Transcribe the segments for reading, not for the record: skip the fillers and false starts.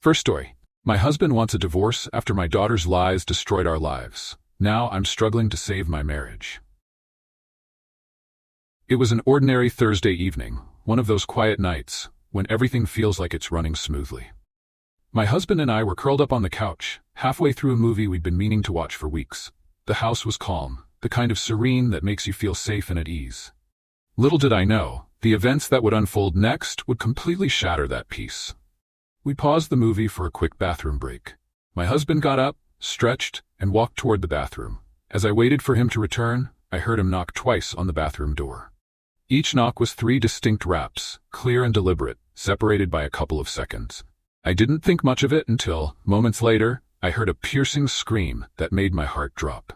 First story. My husband wants a divorce after my daughter's lies destroyed our lives. Now I'm struggling to save my marriage. It was an ordinary Thursday evening, one of those quiet nights when everything feels like it's running smoothly. My husband and I were curled up on the couch, halfway through a movie we'd been meaning to watch for weeks. The house was calm, the kind of serene that makes you feel safe and at ease. Little did I know, the events that would unfold next would completely shatter that peace. We paused the movie for a quick bathroom break. My husband got up, stretched, and walked toward the bathroom. As I waited for him to return, I heard him knock twice on the bathroom door. Each knock was 3 distinct raps, clear and deliberate, separated by a couple of seconds. I didn't think much of it until, moments later, I heard a piercing scream that made my heart drop.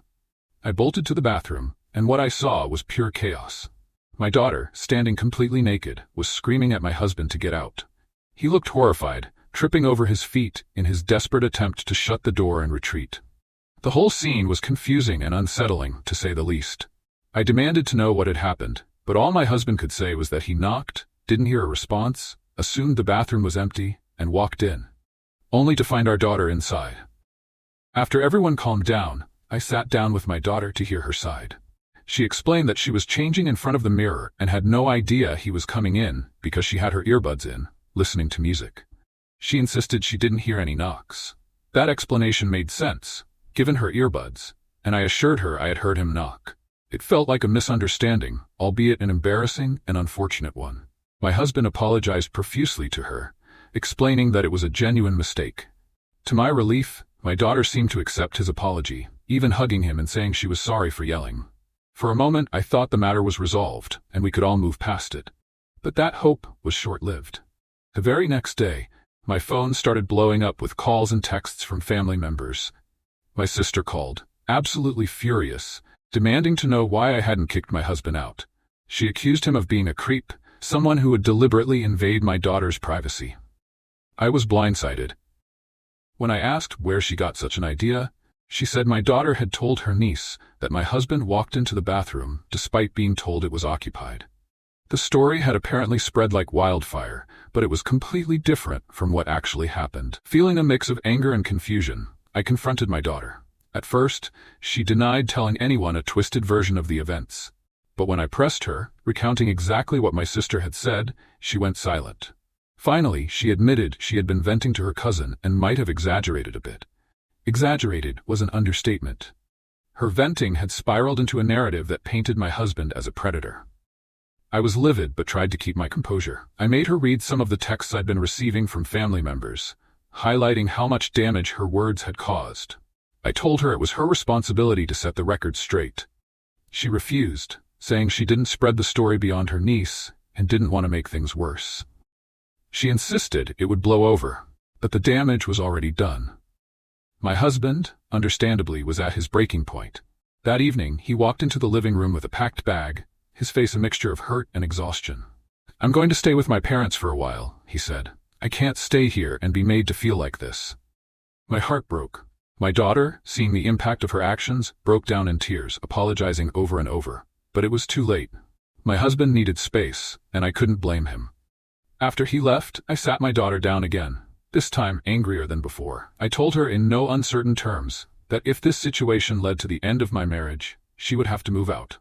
I bolted to the bathroom, and what I saw was pure chaos. My daughter, standing completely naked, was screaming at my husband to get out. He looked horrified, tripping over his feet in his desperate attempt to shut the door and retreat. The whole scene was confusing and unsettling, to say the least. I demanded to know what had happened, but all my husband could say was that he knocked, didn't hear a response, assumed the bathroom was empty, and walked in, only to find our daughter inside. After everyone calmed down, I sat down with my daughter to hear her side. She explained that she was changing in front of the mirror and had no idea he was coming in because she had her earbuds in, listening to music. She insisted she didn't hear any knocks. That explanation made sense, given her earbuds, and I assured her I had heard him knock. It felt like a misunderstanding, albeit an embarrassing and unfortunate one. My husband apologized profusely to her, explaining that it was a genuine mistake. To my relief, my daughter seemed to accept his apology, even hugging him and saying she was sorry for yelling. For a moment, I thought the matter was resolved, and we could all move past it. But that hope was short-lived. The very next day, my phone started blowing up with calls and texts from family members. My sister called, absolutely furious, demanding to know why I hadn't kicked my husband out. She accused him of being a creep, someone who would deliberately invade my daughter's privacy. I was blindsided. When I asked where she got such an idea, she said my daughter had told her niece that my husband walked into the bathroom despite being told it was occupied. The story had apparently spread like wildfire, but it was completely different from what actually happened. Feeling a mix of anger and confusion, I confronted my daughter. At first, she denied telling anyone a twisted version of the events. But when I pressed her, recounting exactly what my sister had said, she went silent. Finally, she admitted she had been venting to her cousin and might have exaggerated a bit. Exaggerated was an understatement. Her venting had spiraled into a narrative that painted my husband as a predator. I was livid but tried to keep my composure. I made her read some of the texts I'd been receiving from family members, highlighting how much damage her words had caused. I told her it was her responsibility to set the record straight. She refused, saying she didn't spread the story beyond her niece and didn't want to make things worse. She insisted it would blow over, but the damage was already done. My husband, understandably, was at his breaking point. That evening, he walked into the living room with a packed bag, his face a mixture of hurt and exhaustion. "I'm going to stay with my parents for a while," he said. "I can't stay here and be made to feel like this." My heart broke. My daughter, seeing the impact of her actions, broke down in tears, apologizing over and over. But it was too late. My husband needed space, and I couldn't blame him. After he left, I sat my daughter down again, this time angrier than before. I told her in no uncertain terms that if this situation led to the end of my marriage, she would have to move out.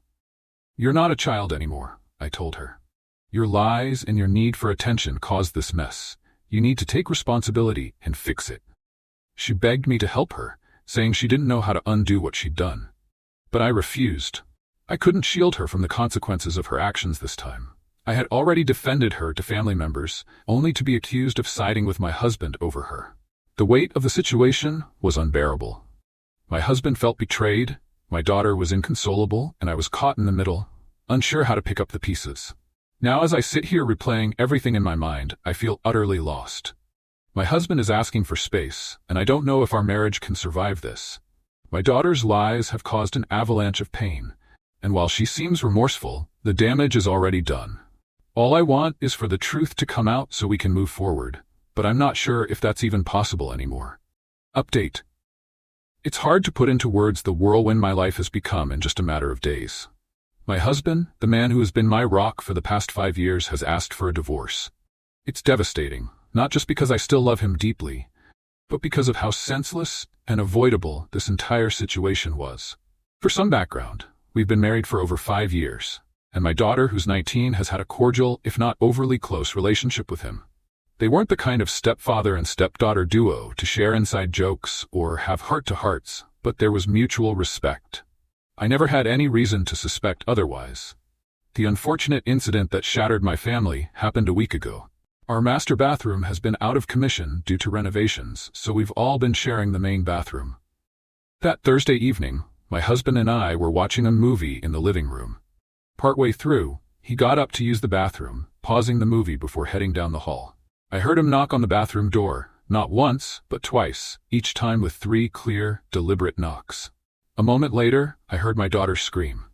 "You're not a child anymore," I told her. "Your lies and your need for attention caused this mess. You need to take responsibility and fix it." She begged me to help her, saying she didn't know how to undo what she'd done. But I refused. I couldn't shield her from the consequences of her actions this time. I had already defended her to family members, only to be accused of siding with my husband over her. The weight of the situation was unbearable. My husband felt betrayed, my daughter was inconsolable, and I was caught in the middle, unsure how to pick up the pieces. Now as I sit here replaying everything in my mind, I feel utterly lost. My husband is asking for space, and I don't know if our marriage can survive this. My daughter's lies have caused an avalanche of pain, and while she seems remorseful, the damage is already done. All I want is for the truth to come out so we can move forward, but I'm not sure if that's even possible anymore. Update. It's hard to put into words the whirlwind my life has become in just a matter of days. My husband, the man who has been my rock for the past 5 years, has asked for a divorce. It's devastating, not just because I still love him deeply, but because of how senseless and avoidable this entire situation was. For some background, we've been married for over 5 years, and my daughter, who's 19, has had a cordial, if not overly close, relationship with him. They weren't the kind of stepfather and stepdaughter duo to share inside jokes or have heart-to-hearts, but there was mutual respect. I never had any reason to suspect otherwise. The unfortunate incident that shattered my family happened a week ago. Our master bathroom has been out of commission due to renovations, so we've all been sharing the main bathroom. That Thursday evening, my husband and I were watching a movie in the living room. Partway through, he got up to use the bathroom, pausing the movie before heading down the hall. I heard him knock on the bathroom door, not once, but twice, each time with 3 clear, deliberate knocks. A moment later, I heard my daughter scream.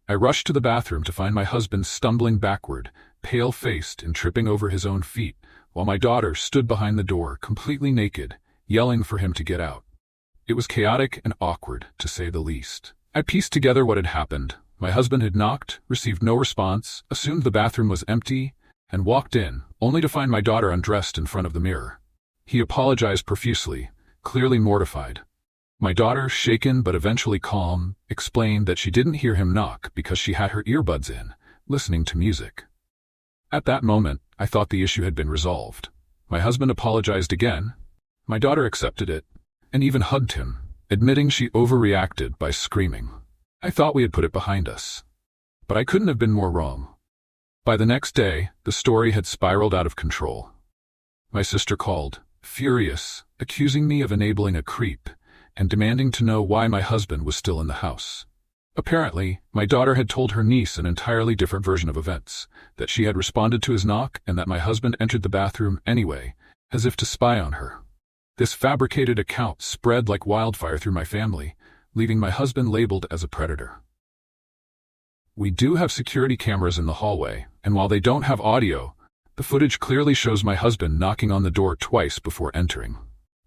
I rushed to the bathroom to find my husband stumbling backward, pale-faced and tripping over his own feet, while my daughter stood behind the door, completely naked, yelling for him to get out. It was chaotic and awkward, to say the least. I pieced together what had happened. My husband had knocked, received no response, assumed the bathroom was empty, and walked in, only to find my daughter undressed in front of the mirror. He apologized profusely, clearly mortified. My daughter, shaken but eventually calm, explained that she didn't hear him knock because she had her earbuds in, listening to music. At that moment, I thought the issue had been resolved. My husband apologized again. My daughter accepted it, and even hugged him, admitting she overreacted by screaming. I thought we had put it behind us. But I couldn't have been more wrong. By the next day, the story had spiraled out of control. My sister called, furious, accusing me of enabling a creep, and demanding to know why my husband was still in the house. Apparently, my daughter had told her niece an entirely different version of events, that she had responded to his knock and that my husband entered the bathroom anyway, as if to spy on her. This fabricated account spread like wildfire through my family, leaving my husband labeled as a predator. We do have security cameras in the hallway, and while they don't have audio, the footage clearly shows my husband knocking on the door twice before entering.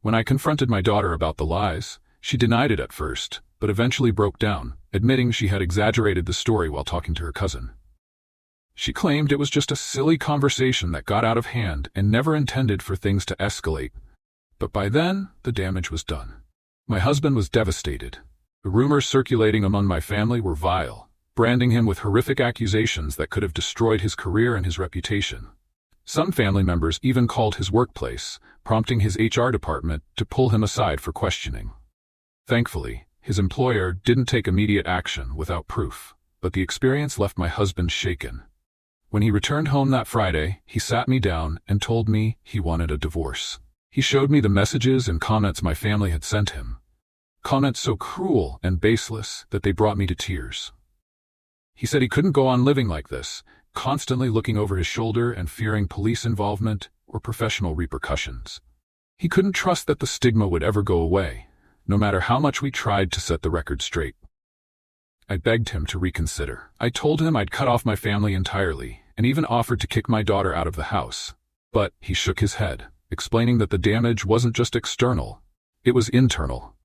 When I confronted my daughter about the lies, she denied it at first, but eventually broke down, admitting she had exaggerated the story while talking to her cousin. She claimed it was just a silly conversation that got out of hand and never intended for things to escalate. But by then, the damage was done. My husband was devastated. The rumors circulating among my family were vile, branding him with horrific accusations that could have destroyed his career and his reputation. Some family members even called his workplace, prompting his HR department to pull him aside for questioning. Thankfully, his employer didn't take immediate action without proof, but the experience left my husband shaken. When he returned home that Friday, he sat me down and told me he wanted a divorce. He showed me the messages and comments my family had sent him. Comments so cruel and baseless that they brought me to tears. He said he couldn't go on living like this, constantly looking over his shoulder and fearing police involvement or professional repercussions. He couldn't trust that the stigma would ever go away, no matter how much we tried to set the record straight. I begged him to reconsider. I told him I'd cut off my family entirely, and even offered to kick my daughter out of the house. But he shook his head, explaining that the damage wasn't just external, it was internal.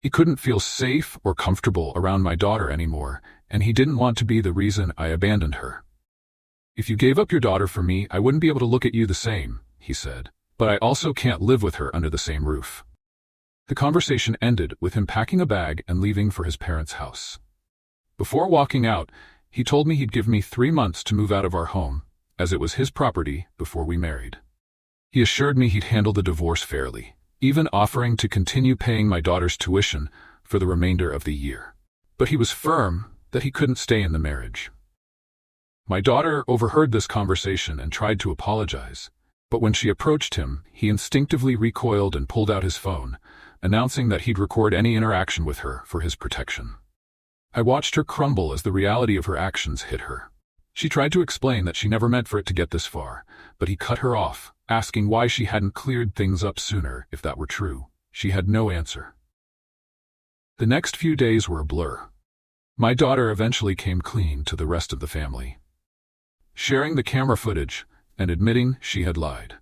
He couldn't feel safe or comfortable around my daughter anymore, and he didn't want to be the reason I abandoned her. If you gave up your daughter for me, I wouldn't be able to look at you the same, he said, but I also can't live with her under the same roof. The conversation ended with him packing a bag and leaving for his parents' house. Before walking out, he told me he'd give me 3 months to move out of our home, as it was his property before we married. He assured me he'd handle the divorce fairly, even offering to continue paying my daughter's tuition for the remainder of the year. But he was firm that he couldn't stay in the marriage. My daughter overheard this conversation and tried to apologize, but when she approached him, he instinctively recoiled and pulled out his phone, announcing that he'd record any interaction with her for his protection. I watched her crumble as the reality of her actions hit her. She tried to explain that she never meant for it to get this far, but he cut her off, asking why she hadn't cleared things up sooner if that were true. She had no answer. The next few days were a blur. My daughter eventually came clean to the rest of the family, sharing the camera footage and admitting she had lied.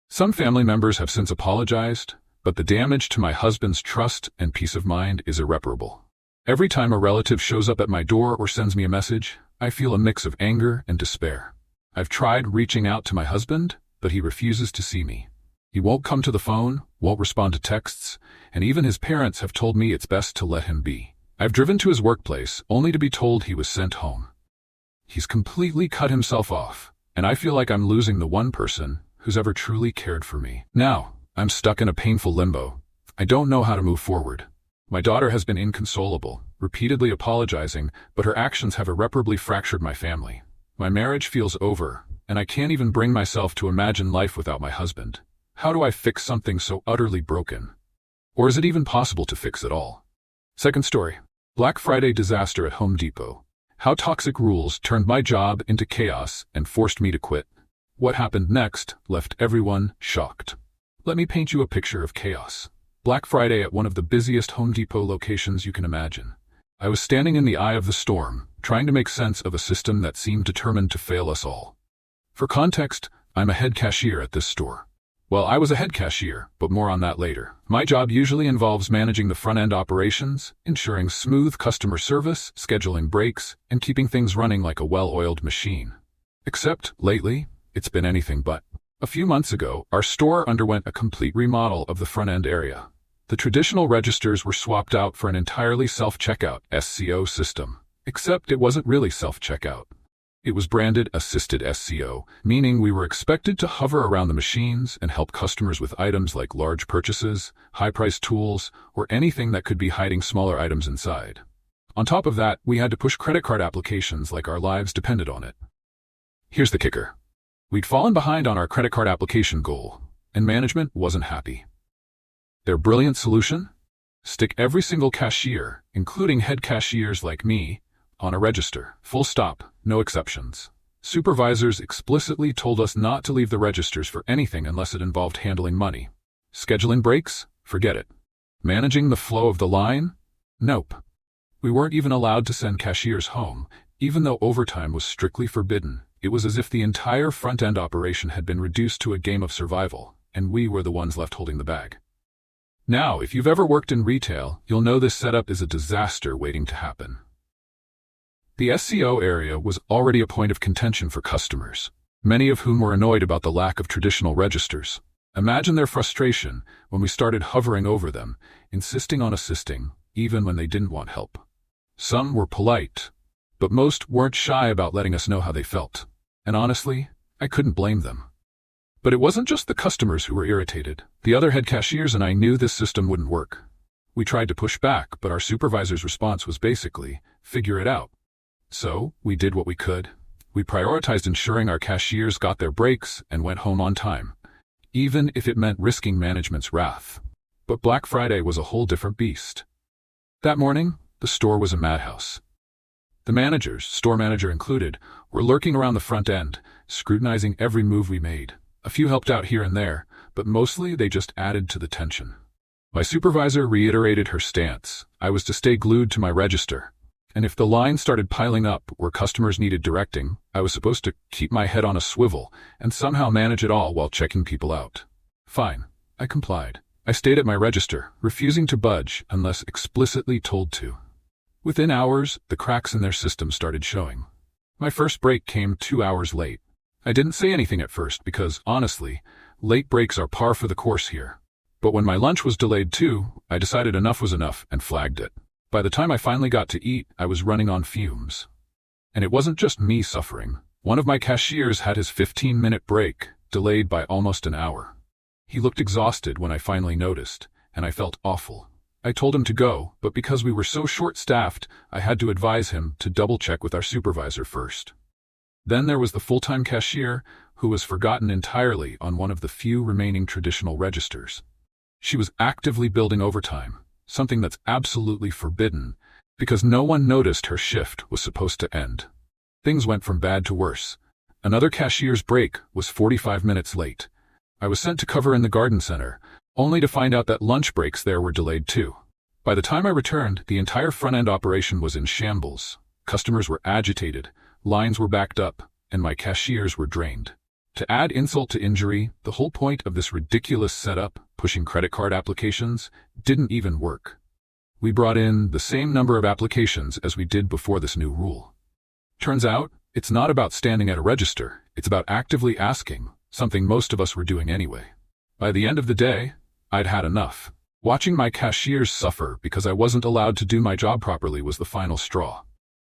Some family members have since apologized, but the damage to my husband's trust and peace of mind is irreparable. Every time a relative shows up at my door or sends me a message, I feel a mix of anger and despair. I've tried reaching out to my husband, but he refuses to see me. He won't come to the phone, won't respond to texts, and even his parents have told me it's best to let him be. I've driven to his workplace only to be told he was sent home. He's completely cut himself off, and I feel like I'm losing the one person who's ever truly cared for me. Now, I'm stuck in a painful limbo. I don't know how to move forward. My daughter has been inconsolable, repeatedly apologizing, but her actions have irreparably fractured my family. My marriage feels over, and I can't even bring myself to imagine life without my husband. How do I fix something so utterly broken? Or is it even possible to fix it all? Second story. Black Friday disaster at Home Depot. How toxic rules turned my job into chaos and forced me to quit. What happened next left everyone shocked. Let me paint you a picture of chaos. Black Friday at one of the busiest Home Depot locations you can imagine. I was standing in the eye of the storm, trying to make sense of a system that seemed determined to fail us all. For context, I'm a head cashier at this store. Well, I was a head cashier, but more on that later. My job usually involves managing the front-end operations, ensuring smooth customer service, scheduling breaks, and keeping things running like a well-oiled machine. Except, lately, it's been anything but. A few months ago, our store underwent a complete remodel of the front-end area. The traditional registers were swapped out for an entirely self-checkout (SCO) system. Except it wasn't really self-checkout. It was branded Assisted SCO, meaning we were expected to hover around the machines and help customers with items like large purchases, high-priced tools, or anything that could be hiding smaller items inside. On top of that, we had to push credit card applications like our lives depended on it. Here's the kicker. We'd fallen behind on our credit card application goal, and management wasn't happy. Their brilliant solution? Stick every single cashier, including head cashiers like me, on a register. Full stop, no exceptions. Supervisors explicitly told us not to leave the registers for anything unless it involved handling money. Scheduling breaks? Forget it. Managing the flow of the line? Nope. We weren't even allowed to send cashiers home, even though overtime was strictly forbidden. It was as if the entire front-end operation had been reduced to a game of survival, and we were the ones left holding the bag. Now, if you've ever worked in retail, you'll know this setup is a disaster waiting to happen. The SCO area was already a point of contention for customers, many of whom were annoyed about the lack of traditional registers. Imagine their frustration when we started hovering over them, insisting on assisting, even when they didn't want help. Some were polite, but most weren't shy about letting us know how they felt. And honestly, I couldn't blame them. But it wasn't just the customers who were irritated. The other head cashiers and I knew this system wouldn't work. We tried to push back, but our supervisor's response was basically, figure it out. So, we did what we could. We prioritized ensuring our cashiers got their breaks and went home on time, even if it meant risking management's wrath. But Black Friday was a whole different beast. That morning, the store was a madhouse. The managers, store manager included, were lurking around the front end, scrutinizing every move we made. A few helped out here and there, but mostly they just added to the tension. My supervisor reiterated her stance. I was to stay glued to my register. And if the line started piling up where customers needed directing, I was supposed to keep my head on a swivel and somehow manage it all while checking people out. Fine, I complied. I stayed at my register, refusing to budge unless explicitly told to. Within hours, the cracks in their system started showing. My first break came 2 hours late. I didn't say anything at first because, honestly, late breaks are par for the course here. But when my lunch was delayed too, I decided enough was enough and flagged it. By the time I finally got to eat, I was running on fumes. And it wasn't just me suffering. One of my cashiers had his 15-minute break, delayed by almost an hour. He looked exhausted when I finally noticed, and I felt awful. I told him to go, but because we were so short-staffed, I had to advise him to double-check with our supervisor first. Then there was the full-time cashier, who was forgotten entirely on one of the few remaining traditional registers. She was actively building overtime, something that's absolutely forbidden, because no one noticed her shift was supposed to end. Things went from bad to worse. Another cashier's break was 45 minutes late. I was sent to cover in the garden center, only to find out that lunch breaks there were delayed too. By the time I returned, the entire front-end operation was in shambles. Customers were agitated, lines were backed up, and my cashiers were drained. To add insult to injury, the whole point of this ridiculous setup, pushing credit card applications, didn't even work. We brought in the same number of applications as we did before this new rule. Turns out, it's not about standing at a register, it's about actively asking, something most of us were doing anyway. By the end of the day, I'd had enough. Watching my cashiers suffer because I wasn't allowed to do my job properly was the final straw.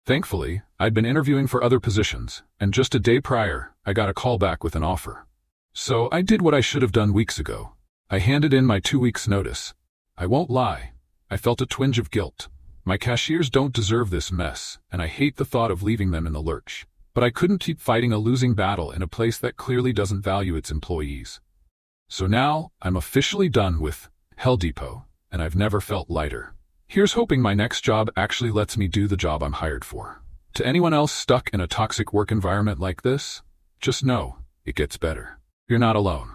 Thankfully, I'd been interviewing for other positions, and just a day prior, I got a call back with an offer. So I did what I should have done weeks ago. I handed in my 2 weeks' notice. I won't lie, I felt a twinge of guilt. My cashiers don't deserve this mess, and I hate the thought of leaving them in the lurch. But I couldn't keep fighting a losing battle in a place that clearly doesn't value its employees. So now, I'm officially done with Hell Depot, and I've never felt lighter. Here's hoping my next job actually lets me do the job I'm hired for. To anyone else stuck in a toxic work environment like this, just know, it gets better. You're not alone.